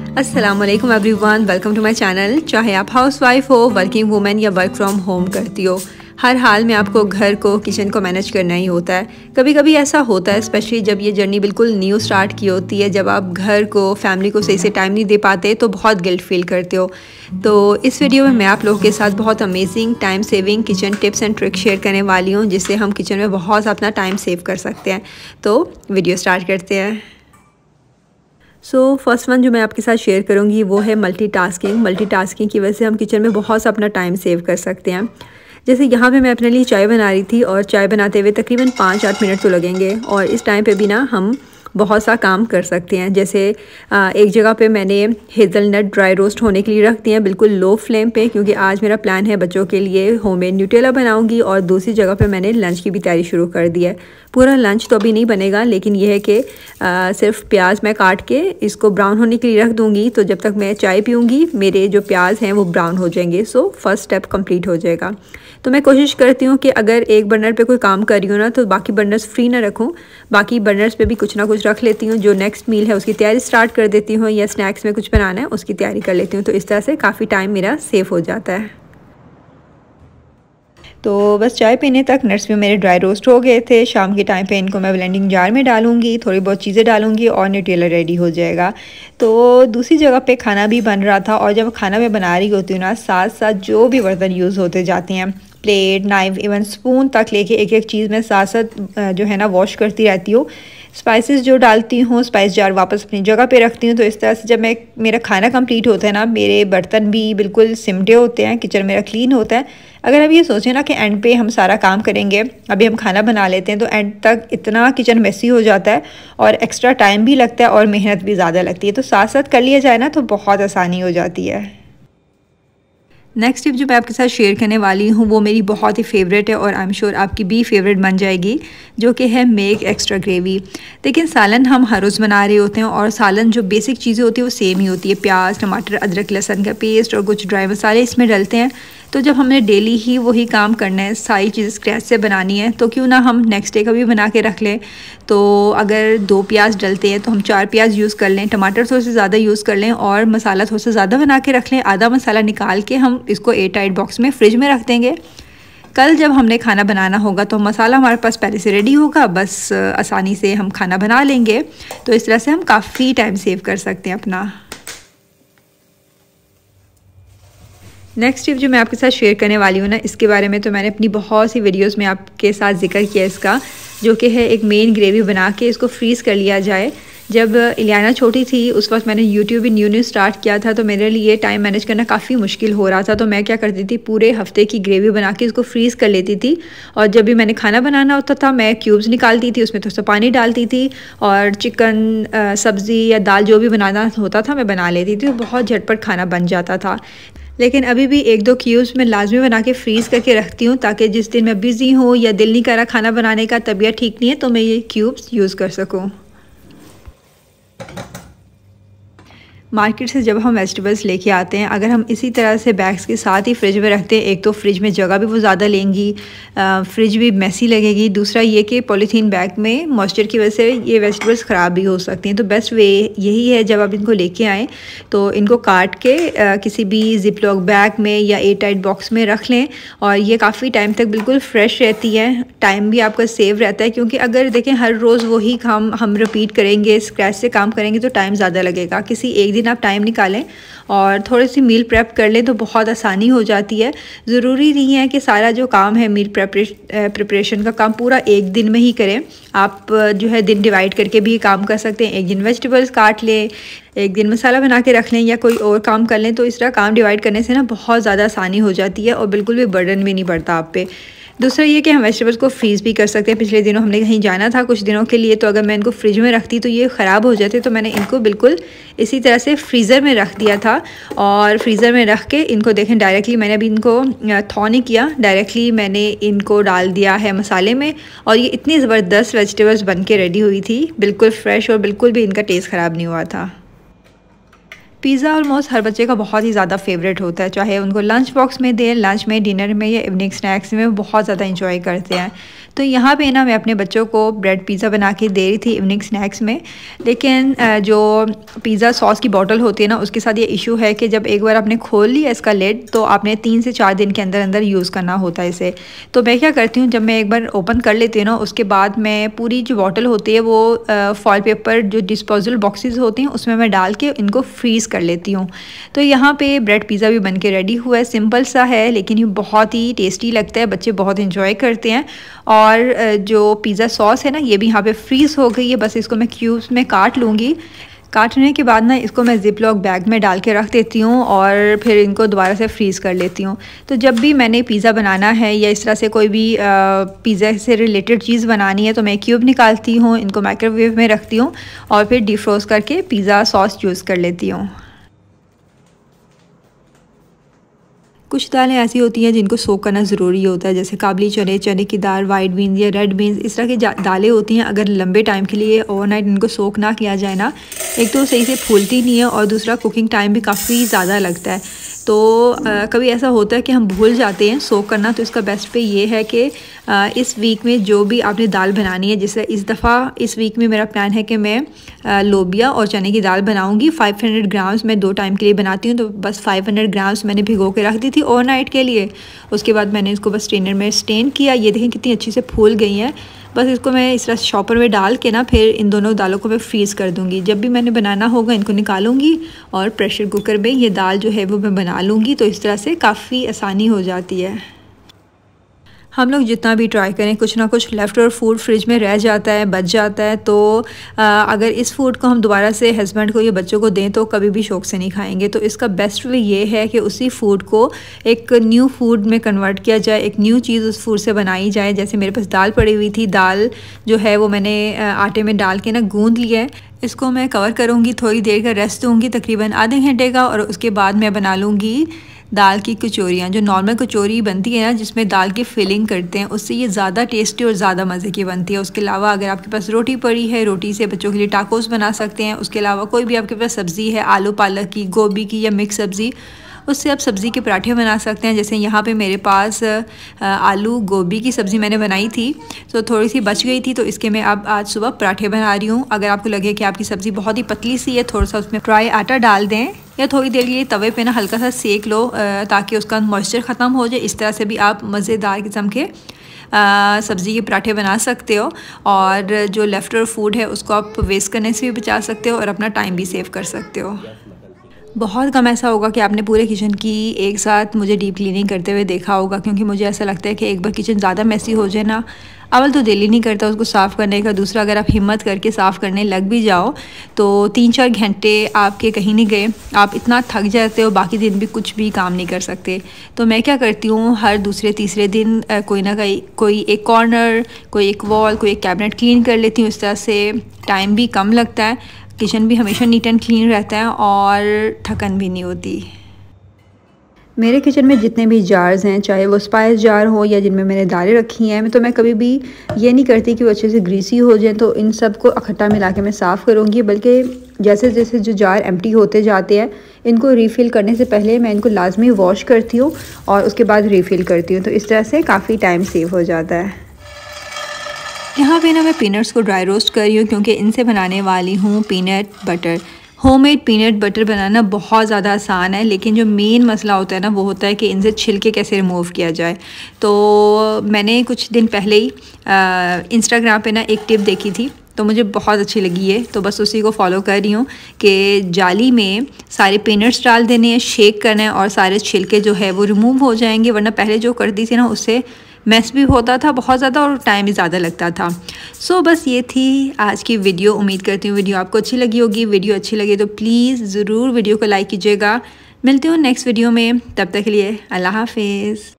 अस्सलाम वालेकुम everyone, welcome to my channel. चाहे आप हाउसवाइफ हो, वर्किंग वूमेन या वर्क फ्रॉम होम करती हो, हर हाल में आपको घर को, किचन को मैनेज करना ही होता है। कभी कभी ऐसा होता है, स्पेशली जब ये जर्नी बिल्कुल न्यू स्टार्ट की होती है, जब आप घर को, फैमिली को सही से टाइम नहीं दे पाते तो बहुत गिल्ट फील करते हो। तो इस वीडियो में मैं आप लोगों के साथ बहुत amazing time saving kitchen tips and tricks share करने वाली हूँ, जिससे हम किचन में बहुत अपना टाइम सेव कर सकते हैं। तो वीडियो स्टार्ट करते हैं। फर्स्ट वन जो मैं आपके साथ शेयर करूँगी वो है मल्टीटास्किंग की वजह से हम किचन में बहुत सा अपना टाइम सेव कर सकते हैं। जैसे यहाँ पे मैं अपने लिए चाय बना रही थी और चाय बनाते हुए तकरीबन 5-8 मिनट तो लगेंगे, और इस टाइम पे भी ना हम बहुत सा काम कर सकते हैं। जैसे एक जगह पे मैंने हेज़लनट ड्राई रोस्ट होने के लिए रख दिए हैं बिल्कुल लो फ्लेम पे, क्योंकि आज मेरा प्लान है बच्चों के लिए होममेड न्यूटेला बनाऊंगी। और दूसरी जगह पे मैंने लंच की भी तैयारी शुरू कर दी है। पूरा लंच तो अभी नहीं बनेगा, लेकिन यह है कि सिर्फ प्याज मैं काट के इसको ब्राउन होने के लिए रख दूँगी, तो जब तक मैं चाय पीऊँगी मेरे जो प्याज हैं वो ब्राउन हो जाएंगे। फर्स्ट स्टेप कंप्लीट हो जाएगा। तो मैं कोशिश करती हूँ कि अगर एक बर्नर पे कोई काम कर रही हूँ ना, तो बाकी बर्नर्स फ्री ना रखूँ, बाकी बर्नर्स पे भी कुछ ना कुछ रख लेती हूँ। जो नेक्स्ट मील है उसकी तैयारी स्टार्ट कर देती हूँ, या स्नैक्स में कुछ बनाना है उसकी तैयारी कर लेती हूँ। तो इस तरह से काफ़ी टाइम मेरा सेव हो जाता है। तो बस चाय पीने तक नट्स भी मेरे ड्राई रोस्ट हो गए थे। शाम के टाइम पे इनको मैं ब्लेंडिंग जार में डालूंगी, थोड़ी बहुत चीज़ें डालूंगी और न्यूटेला रेडी हो जाएगा। तो दूसरी जगह पे खाना भी बन रहा था, और जब खाना मैं बना रही होती हूँ ना, साथ साथ जो भी बर्तन यूज़ होते जाते हैं, प्लेट, नाइफ, इवन स्पून तक लेके एक एक चीज़ मैं साथ साथ जो है ना वॉश करती रहती हूँ। स्पाइसेस जो डालती हूँ स्पाइस जार वापस अपनी जगह पे रखती हूँ। तो इस तरह से जब मेरा खाना कंप्लीट होता है ना, मेरे बर्तन भी बिल्कुल सिमटे होते हैं, किचन मेरा क्लीन होता है। अगर अब ये सोचें ना कि एंड पे हम सारा काम करेंगे, अभी हम खाना बना लेते हैं, तो एंड तक इतना किचन मेसी हो जाता है और एक्स्ट्रा टाइम भी लगता है और मेहनत भी ज़्यादा लगती है। तो साथ साथ कर लिया जाए ना तो बहुत आसानी हो जाती है। नेक्स्ट टिप जो मैं आपके साथ शेयर करने वाली हूँ वो मेरी बहुत ही फेवरेट है, और आई एम श्योर आपकी भी फेवरेट बन जाएगी, जो कि है मेक एक्स्ट्रा ग्रेवी। लेकिन सालन हम हर रोज़ बना रहे होते हैं, और सालन जो बेसिक चीज़ें होती है वो सेम ही होती है। प्याज, टमाटर, अदरक, लहसुन का पेस्ट और कुछ ड्राई मसाले इसमें डलते हैं। तो जब हमने डेली ही वही काम करना है, सारी चीज़ें स्क्रैच से बनानी है, तो क्यों ना हम नेक्स्ट डे का भी बना के रख लें। तो अगर 2 प्याज डलते हैं तो हम 4 प्याज यूज़ कर लें, टमाटर थोड़े से ज़्यादा यूज़ कर लें, और मसाला थोड़ा सा ज़्यादा बना के रख लें। आधा मसाला निकाल के हम इसको एयर टाइट बॉक्स में फ्रिज में रख देंगे। कल जब हमने खाना बनाना होगा तो मसाला हमारे पास पहले से रेडी होगा, बस आसानी से हम खाना बना लेंगे। तो इस तरह से हम काफ़ी टाइम सेव कर सकते हैं अपना। नेक्स्ट टिप जो मैं आपके साथ शेयर करने वाली हूँ ना, इसके बारे में तो मैंने अपनी बहुत सी वीडियोस में आपके साथ जिक्र किया इसका, जो कि है एक मेन ग्रेवी बना के इसको फ्रीज़ कर लिया जाए। जब इलियाना छोटी थी उस वक्त मैंने यूट्यूब भी न्यू स्टार्ट किया था, तो मेरे लिए टाइम मैनेज करना काफ़ी मुश्किल हो रहा था। तो मैं क्या करती थी, पूरे हफ्ते की ग्रेवी बना के इसको फ्रीज़ कर लेती थी, और जब भी मैंने खाना बनाना होता था मैं क्यूब्स निकालती थी, उसमें थोड़ा सा पानी डालती थी, और चिकन, सब्ज़ी या दाल जो भी बनाना होता था मैं बना लेती थी। तो बहुत झटपट खाना बन जाता था। लेकिन अभी भी 1-2 क्यूब्स मैं लाजमी बना के फ्रीज़ करके रखती हूँ, ताकि जिस दिन मैं बिज़ी हूँ या दिल नहीं कर रहा खाना बनाने का, तबीयत ठीक नहीं है, तो मैं ये क्यूब्स यूज़ कर सकूँ। मार्केट से जब हम वेजिटेबल्स लेके आते हैं, अगर हम इसी तरह से बैग्स के साथ ही फ्रिज में रखते हैं, एक तो फ्रिज में जगह भी वो ज़्यादा लेंगी, फ्रिज भी मैसी लगेगी। दूसरा ये कि पॉलीथीन बैग में मॉइस्चर की वजह से ये वेजिटेबल्स ख़राब भी हो सकती हैं। तो बेस्ट वे यही है, जब आप इनको लेके आएँ तो इनको काट के किसी भी जिप लॉक बैग में या एयर टाइट बॉक्स में रख लें, और ये काफ़ी टाइम तक बिल्कुल फ्रेश रहती है। टाइम भी आपका सेव रहता है, क्योंकि अगर देखें हर रोज़ वही काम हम रिपीट करेंगे, स्क्रैच से काम करेंगे, तो टाइम ज़्यादा लगेगा। किसी एक दिन आप टाइम निकालें और थोड़ी सी मील प्रेप कर लें तो बहुत आसानी हो जाती है। ज़रूरी नहीं है कि सारा जो काम है मील प्रिपरेशन का काम पूरा एक दिन में ही करें। आप जो है दिन डिवाइड करके भी काम कर सकते हैं। एक दिन वेजिटेबल्स काट लें, एक दिन मसाला बना के रख लें, या कोई और काम कर लें। तो इस तरह काम डिवाइड करने से ना बहुत ज़्यादा आसानी हो जाती है, और बिल्कुल भी बर्डन भी नहीं पड़ता आप पे। दूसरा ये कि हम वेजिटेबल्स को फ्रीज़ भी कर सकते हैं। पिछले दिनों हमने कहीं जाना था कुछ दिनों के लिए, तो अगर मैं इनको फ्रिज में रखती तो ये ख़राब हो जाते, तो मैंने इनको बिल्कुल इसी तरह से फ्रीज़र में रख दिया था। और फ्रीज़र में रख के इनको देखें, डायरेक्टली मैंने अभी इनको थॉ नहीं किया, डायरेक्टली मैंने इनको डाल दिया है मसाले में, और ये इतनी ज़बरदस्त वेजिटेबल्स बन के रेडी हुई थी, बिल्कुल फ्रेश, और बिल्कुल भी इनका टेस्ट ख़राब नहीं हुआ था। पिज़्ज़ा ऑलमोस्ट हर बच्चे का बहुत ही ज़्यादा फेवरेट होता है, चाहे उनको लंच बॉक्स में दें, लंच में, डिनर में या इवनिंग स्नैक्स में, बहुत ज़्यादा इंजॉय करते हैं। तो यहाँ पे ना मैं अपने बच्चों को ब्रेड पिज़्ज़ा बना के दे रही थी इवनिंग स्नैक्स में, लेकिन जो पिज़्ज़ा सॉस की बॉटल होती है ना, उसके साथ ये इशू है कि जब एक बार आपने खोल लिया इसका लिड तो आपने 3 से 4 दिन के अंदर अंदर यूज़ करना होता है इसे। तो मैं क्या करती हूँ, जब मैं एक बार ओपन कर लेती हूँ ना, उसके बाद मैं पूरी जो बॉटल होती है वो फॉइल पेपर जो डिस्पोजल बॉक्सेस होती हैं उसमें मैं डाल के इनको फ्रीज़ कर लेती हूँ। तो यहाँ पे ब्रेड पिज़्ज़ा भी बन के रेडी हुआ है। सिंपल सा है लेकिन ये बहुत ही टेस्टी लगता है, बच्चे बहुत इंजॉय करते हैं। और जो पिज़्ज़ा सॉस है ना, ये भी यहाँ पे फ्रीज़ हो गई है। बस इसको मैं क्यूब्स में काट लूँगी। काटने के बाद ना इसको मैं ज़िप लॉक बैग में डाल के रख देती हूँ और फिर इनको दोबारा से फ्रीज़ कर लेती हूँ। तो जब भी मैंने पिज़्ज़ा बनाना है या इस तरह से कोई भी पिज़्ज़ा से रिलेटेड चीज़ बनानी है तो मैं क्यूब निकालती हूँ, इनको माइक्रोवेव में रखती हूँ और फिर डिफ्रोज़ करके पिज़्ज़ा सॉस यूज़ कर लेती हूँ। कुछ दालें ऐसी होती हैं जिनको सोक करना ज़रूरी होता है, जैसे काबली चने, चने की दाल, वाइट बीन्स या रेड बीन्स, इस तरह की दालें होती हैं। अगर लंबे टाइम के लिए ओवरनाइट इनको सोक ना किया जाए ना, एक तो सही से फूलती नहीं है और दूसरा कुकिंग टाइम भी काफ़ी ज़्यादा लगता है। तो कभी ऐसा होता है कि हम भूल जाते हैं सोक करना, तो इसका बेस्ट वे ये है कि इस वीक में जो भी आपने दाल बनानी है, जैसे इस दफ़ा इस वीक में मेरा प्लान है कि मैं लोबिया और चने की दाल बनाऊंगी। 500 ग्राम्स मैं 2 टाइम के लिए बनाती हूँ, तो बस 500 ग्राम्स मैंने भिगो के रख दी थी ओवरनाइट के लिए। उसके बाद मैंने इसको बस स्ट्रेनर में स्टेन किया। ये देखें कितनी अच्छी से फूल गई हैं। बस इसको मैं इस तरह शॉपर में डाल के ना फिर इन दोनों दालों को मैं फ्रीज़ कर दूँगी। जब भी मैंने बनाना होगा इनको निकालूंगी और प्रेशर कुकर में ये दाल जो है वो मैं बना लूँगी। तो इस तरह से काफ़ी आसानी हो जाती है। हम लोग जितना भी ट्राई करें, कुछ ना कुछ लेफ़्ट ओवर फूड फ्रिज में रह जाता है, बच जाता है। तो अगर इस फूड को हम दोबारा से हस्बैंड को या बच्चों को दें तो कभी भी शौक़ से नहीं खाएंगे। तो इसका बेस्ट वे ये है कि उसी फूड को एक न्यू फूड में कन्वर्ट किया जाए, एक न्यू चीज़ उस फूड से बनाई जाए। जैसे मेरे पास दाल पड़ी हुई थी, दाल जो है वो मैंने आटे में डाल के ना गूँध लिया है। इसको मैं कवर करूँगी, थोड़ी देर का रेस्ट दूँगी, तकरीबन आधे घंटे का, और उसके बाद मैं बना लूँगी दाल की कचौरियाँ। जो नॉर्मल कचौरी बनती है ना, जिसमें दाल की फिलिंग करते हैं, उससे ये ज़्यादा टेस्टी और ज़्यादा मज़े की बनती है। उसके अलावा अगर आपके पास रोटी पड़ी है, रोटी से बच्चों के लिए टाकोस बना सकते हैं। उसके अलावा कोई भी आपके पास सब्ज़ी है, आलू पालक की, गोभी की या मिक्स सब्ज़ी, उससे आप सब्ज़ी के पराठे बना सकते हैं। जैसे यहाँ पे मेरे पास आलू गोभी की सब्ज़ी मैंने बनाई थी, तो थोड़ी सी बच गई थी, तो इसके मैं अब आज सुबह पराठे बना रही हूँ। अगर आपको लगे कि आपकी सब्ज़ी बहुत ही पतली सी है, थोड़ा सा उसमें फ्राई आटा डाल दें या थोड़ी देर लिए तवे पे ना हल्का सा सेक लो ताकि उसका मॉइस्चर ख़त्म हो जाए। इस तरह से भी आप मज़ेदार किस्म के सब्ज़ी के पराठे बना सकते हो और जो लेफ़्ट ओवर फूड है उसको आप वेस्ट करने से भी बचा सकते हो और अपना टाइम भी सेव कर सकते हो। बहुत कम ऐसा होगा कि आपने पूरे किचन की एक साथ मुझे डीप क्लीनिंग करते हुए देखा होगा, क्योंकि मुझे ऐसा लगता है कि एक बार किचन ज़्यादा मैसी हो जाए ना, अवल तो दिल ही नहीं करता उसको साफ़ करने का, दूसरा अगर आप हिम्मत करके साफ़ करने लग भी जाओ तो 3-4 घंटे आपके कहीं नहीं गए, आप इतना थक जाते हो, बाकी दिन भी कुछ भी काम नहीं कर सकते। तो मैं क्या करती हूँ, हर दूसरे तीसरे दिन कोई ना कोई एक कॉर्नर, कोई एक वॉल, कोई एक कैबिनेट क्लीन कर लेती हूँ। इस तरह से टाइम भी कम लगता है, किचन भी हमेशा नीट एंड क्लीन रहता है और थकन भी नहीं होती। मेरे किचन में जितने भी जार्स हैं, चाहे वो स्पाइस जार हो या जिनमें मैंने दालें रखी हैं, तो मैं कभी भी ये नहीं करती कि वो अच्छे से ग्रीसी हो जाए। तो इन सब को इकट्ठा मिला के मैं साफ़ करूँगी, बल्कि जैसे जैसे जो जार एम्प्टी होते जाते हैं, इनको रीफ़िल करने से पहले मैं इनको लाजमी वॉश करती हूँ और उसके बाद रीफ़िल करती हूँ। तो इस तरह से काफ़ी टाइम सेव हो जाता है। यहाँ पे ना मैं पीनट्स को ड्राई रोस्ट कर रही हूँ, क्योंकि इनसे बनाने वाली हूँ peanut butter. Homemade peanut butter बनाना बहुत ज़्यादा आसान है, लेकिन जो मेन मसला होता है ना, वो होता है कि इनसे छिलके कैसे रिमूव किया जाए। तो मैंने कुछ दिन पहले ही इंस्टाग्राम पे ना एक टिप देखी थी, तो मुझे बहुत अच्छी लगी है, तो बस उसी को फॉलो कर रही हूँ कि जाली में सारे पीनट्स डाल देने हैं, शेक करना है और सारे छिलके जो है वो रिमूव हो जाएंगे। वरना पहले जो करती थी ना, उससे मैस भी होता था बहुत ज़्यादा और टाइम भी ज़्यादा लगता था। सो बस ये थी आज की वीडियो। उम्मीद करती हूँ वीडियो आपको अच्छी लगी होगी। वीडियो अच्छी लगे तो प्लीज़ ज़रूर वीडियो को लाइक कीजिएगा। मिलती हूँ नेक्स्ट वीडियो में, तब तक के लिए अल्लाह हाफिज़।